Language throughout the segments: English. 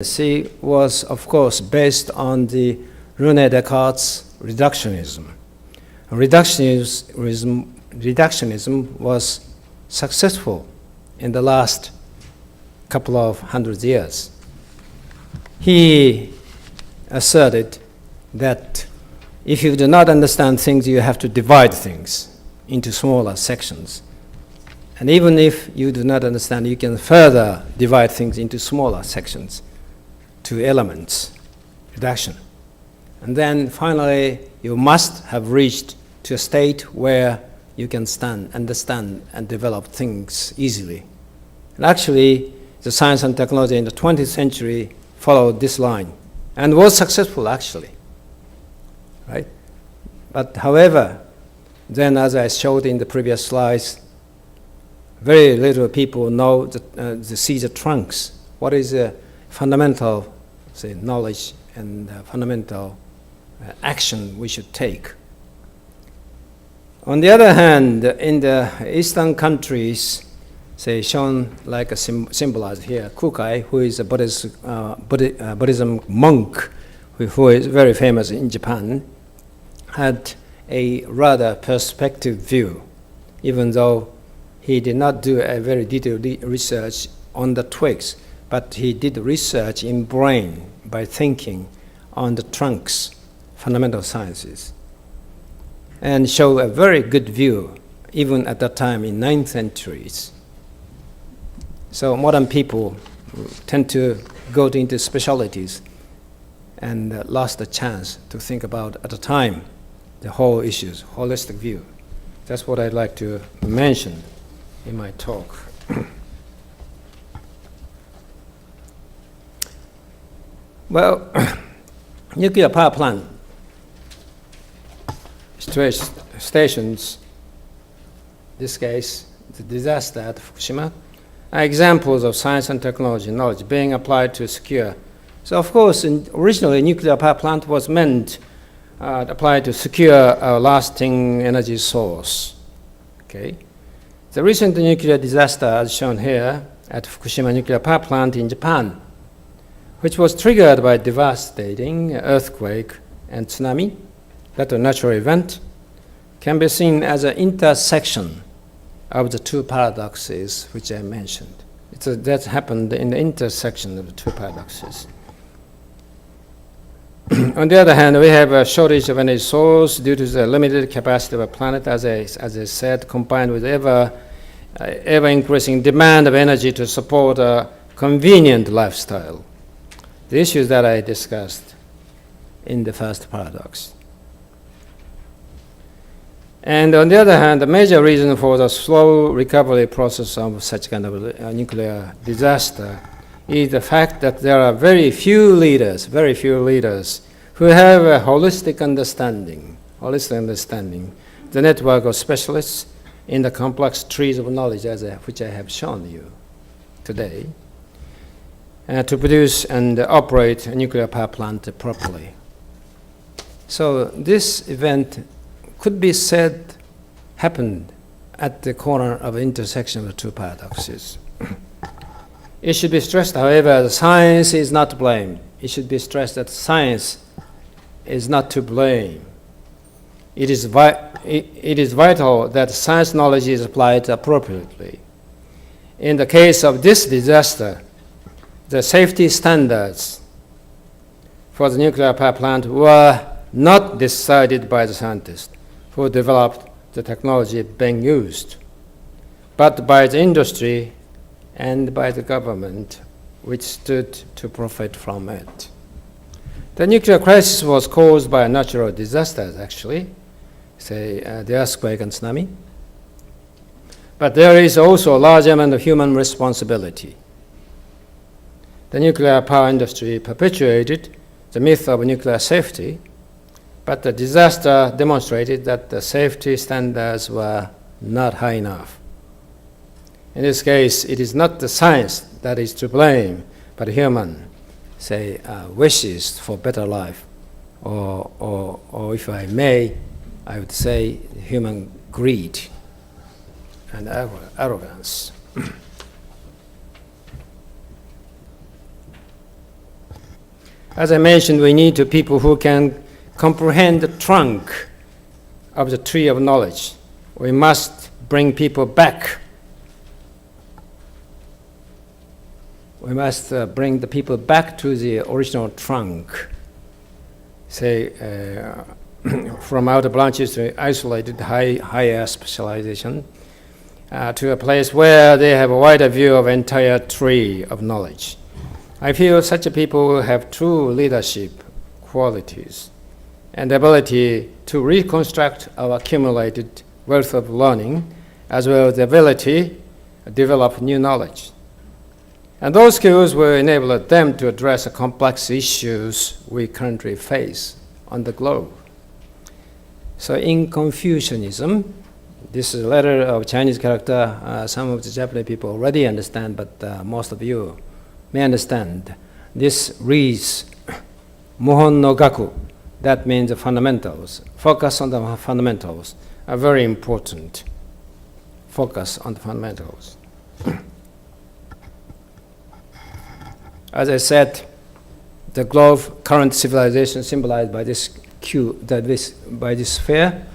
See, was of course based on the René Descartes' reductionism. Reductionism was successful in the last couple of hundred years. He asserted that if you do not understand things, you have to divide things into smaller sections. And even if you do not understand, you can further divide things into smaller sections. To elements, reduction. And then finally, you must have reached to a state where you can understand, and develop things easily. And actually, the science and technology in the 20th century followed this line and was successful, actually. Right? But however, then as I showed in the previous slides, very little people know see the trunks. What is the fundamental knowledge and fundamental action we should take. On the other hand, in the Eastern countries, shown like a symbolized here, Kukai, who is a Buddhism monk, who is very famous in Japan, had a rather perspective view, even though he did not do a very detailed research on the twigs. But he did research in brain by thinking on the trunks, fundamental sciences, and show a very good view, even at that time in 9th centuries. So modern people tend to go into specialties and lost the chance to think about, at the time, the whole issues, holistic view. That's what I'd like to mention in my talk. Well, nuclear power plant stations, in this case, the disaster at Fukushima, are examples of science and technology knowledge being applied to secure. So of course, originally nuclear power plant was meant applied to secure a lasting energy source. Okay. The recent nuclear disaster, as shown here, at Fukushima nuclear power plant in Japan, which was triggered by devastating earthquake and tsunami, that a natural event, can be seen as an intersection of the two paradoxes which I mentioned. That happened in the intersection of the two paradoxes. On the other hand, we have a shortage of energy source due to the limited capacity of a planet, as I said, combined with ever-increasing demand of energy to support a convenient lifestyle. The issues that I discussed in the first paradox. And on the other hand, the major reason for the slow recovery process of such kind of nuclear disaster is the fact that there are very few leaders who have a holistic understanding, the network of specialists in the complex trees of knowledge which I have shown you today. To produce and operate a nuclear power plant properly. So this event could be said happened at the corner of the intersection of the two paradoxes. It should be stressed, however, that science is not to blame. It should be stressed that science is not to blame. It is vital that science knowledge is applied appropriately. In the case of this disaster, the safety standards for the nuclear power plant were not decided by the scientists who developed the technology being used, but by the industry and by the government, which stood to profit from it. The nuclear crisis was caused by natural disasters, actually, the earthquake and tsunami. But there is also a large amount of human responsibility. The nuclear power industry perpetuated the myth of nuclear safety, but the disaster demonstrated that the safety standards were not high enough. In this case, it is not the science that is to blame, but human, wishes for better life, or if I may, I would say human greed and arrogance. As I mentioned, we need people who can comprehend the trunk of the tree of knowledge. We must bring people back. We must bring the people back to the original trunk. Say, from outer branches to isolated higher specialization, to a place where they have a wider view of entire tree of knowledge. I feel such people will have true leadership qualities and ability to reconstruct our accumulated wealth of learning, as well as the ability to develop new knowledge. And those skills will enable them to address the complex issues we currently face on the globe. So in Confucianism, this is a letter of Chinese character. Some of the Japanese people already understand, but most of you may understand. This reads, Mohon no gaku. That means the fundamentals. Focus on the fundamentals are very important. Focus on the fundamentals. As I said, the globe, current civilization symbolized by this by this sphere,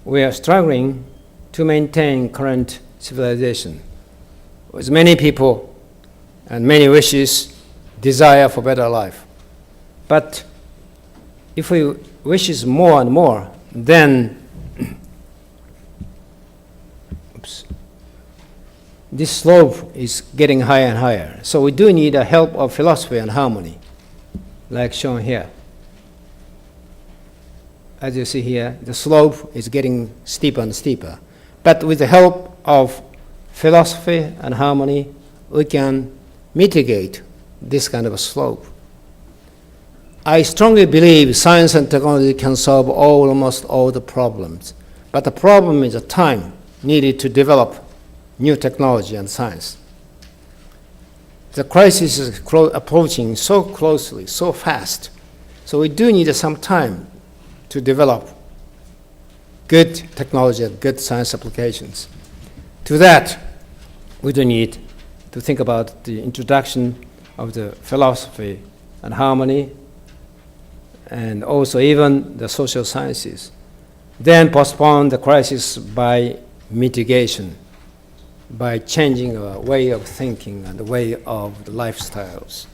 we are struggling to maintain current civilization with many people and many wishes, desire for better life. But if we wishes more and more, then this slope is getting higher and higher. So we do need the help of philosophy and harmony, like shown here. As you see here, the slope is getting steeper and steeper. But with the help of philosophy and harmony, we can mitigate this kind of a slope. I strongly believe science and technology can solve almost all the problems. But the problem is the time needed to develop new technology and science. The crisis is approaching so closely, so fast. So we do need some time to develop good technology and good science applications. To that, we do need to think about the introduction of the philosophy and harmony, and also even the social sciences. Then postpone the crisis by mitigation, by changing our way of thinking and the way of the lifestyles.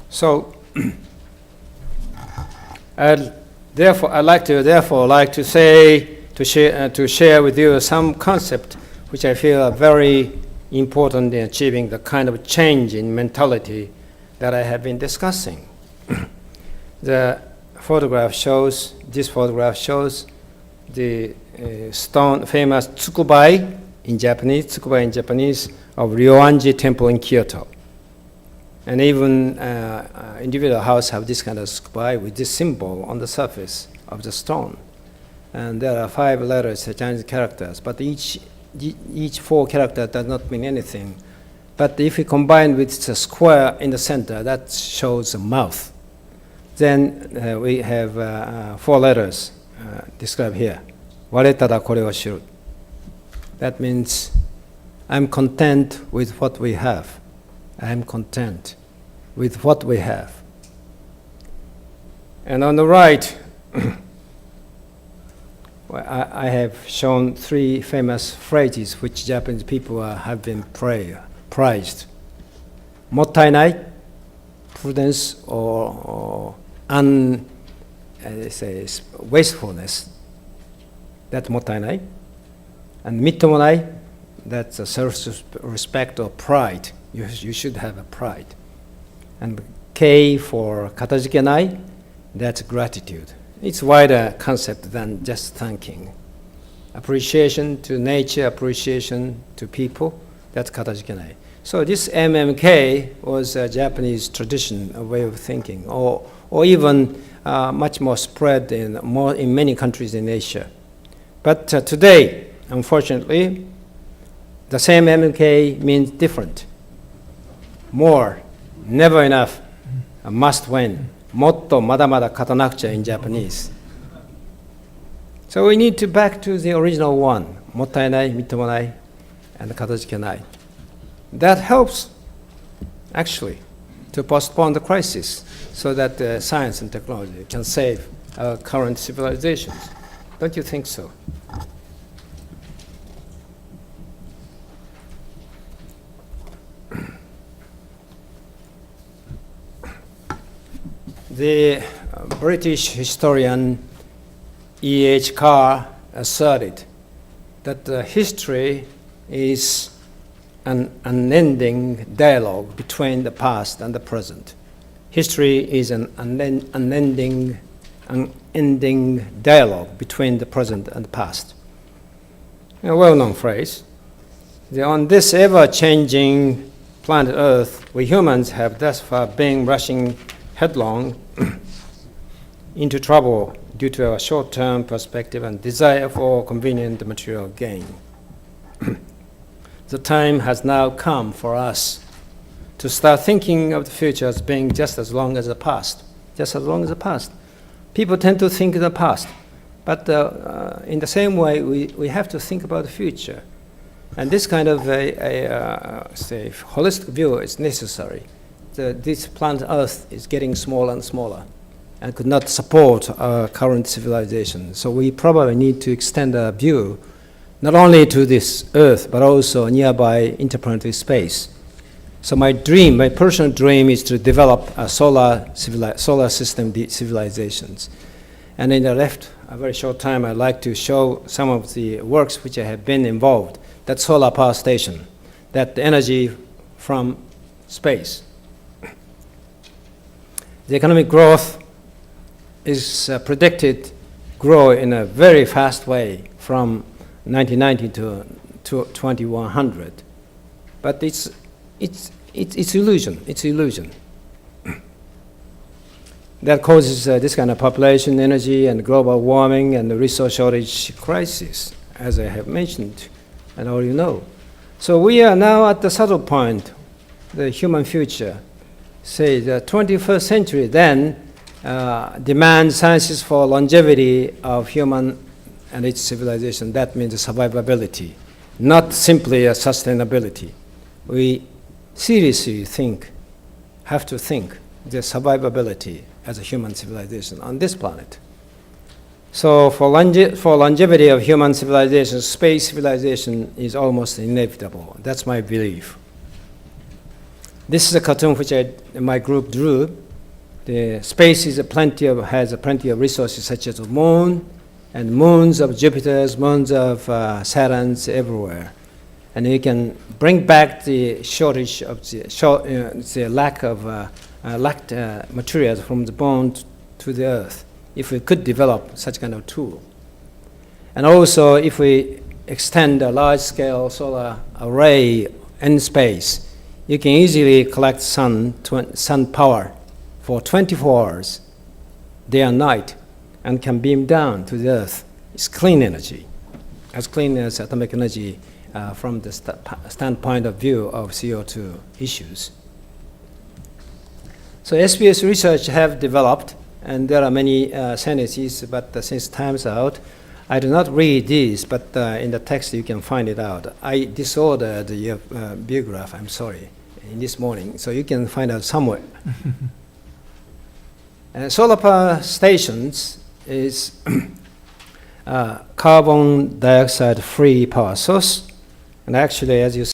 So, I'd like to share with you some concept which I feel are very important in achieving the kind of change in mentality that I have been discussing. This photograph shows the stone, famous tsukubai in Japanese, of Ryoanji Temple in Kyoto. And even individual house have this kind of tsukubai with this symbol on the surface of the stone. And there are 5 letters, Chinese characters, but each 4 characters does not mean anything. But if we combine with the square in the center, that shows a mouth. Then we have 4 letters described here. Waretada kore wo shiru. That means I'm content with what we have. I'm content with what we have. And on the right, I have shown 3 famous phrases which Japanese people have been prized. Mottainai, prudence or wastefulness. That's mottainai. And mittomonai, that's a self-respect or pride. You should have a pride. And K for katajikenai, that's gratitude. It's a wider concept than just thanking. Appreciation to nature, appreciation to people, that's katajikenai. So this MMK was a Japanese tradition, a way of thinking, or even much more spread in many countries in Asia. But today, unfortunately, the same MMK means different. More, never enough, a must win. Motto madamada katanakucha in Japanese. So we need to back to the original one, mottainai, mittomonai, and katajikenai. that helps, actually, to postpone the crisis so that science and technology can save our current civilizations. Don't you think so? The British historian E.H. Carr asserted that history is an unending dialogue between the past and the present. History is an unending dialogue between the present and the past. A well-known phrase. On this ever-changing planet Earth, we humans have thus far been rushing headlong into trouble due to our short-term perspective and desire for convenient material gain. The time has now come for us to start thinking of the future as being just as long as the past. Just as long as the past. People tend to think of the past, but in the same way, we have to think about the future. And this kind of say, holistic view is necessary. This planet Earth is getting smaller and smaller and could not support our current civilization. So we probably need to extend our view not only to this Earth, but also nearby interplanetary space. So my personal dream is to develop a solar system civilizations. And in the left, a very short time, I'd like to show some of the works which I have been involved. That solar power station, that energy from space. The economic growth is predicted grow in a very fast way from 1990 to 2100. But it's illusion. It's illusion. That causes this kind of population, energy, and global warming, and the resource shortage crisis, as I have mentioned, and all you know. So we are now at the subtle point, the human future. Say the 21st century then demands sciences for longevity of human and its civilization. That means survivability, not simply a sustainability. We seriously have to think the survivability as a human civilization on this planet. So for longevity of human civilization, space civilization is almost inevitable. That's my belief. This is a cartoon which my group drew. The space has plenty of resources such as the moon, and moons of Jupiter's, moons of Saturn's everywhere. And you can bring back the shortage of the lack of materials from the moon to the Earth, if we could develop such kind of tool. And also, if we extend a large-scale solar array in space, you can easily collect sun power for 24 hours, day and night, and can beam down to the Earth. It's clean energy, as clean as atomic energy from the standpoint of view of CO2 issues. So SBS research have developed, and there are many sentences, but since time's out, I do not read these, but in the text you can find it out. I disordered your biograph, I'm sorry, in this morning, so you can find out somewhere. Solar power stations is carbon dioxide free power source, and actually, as you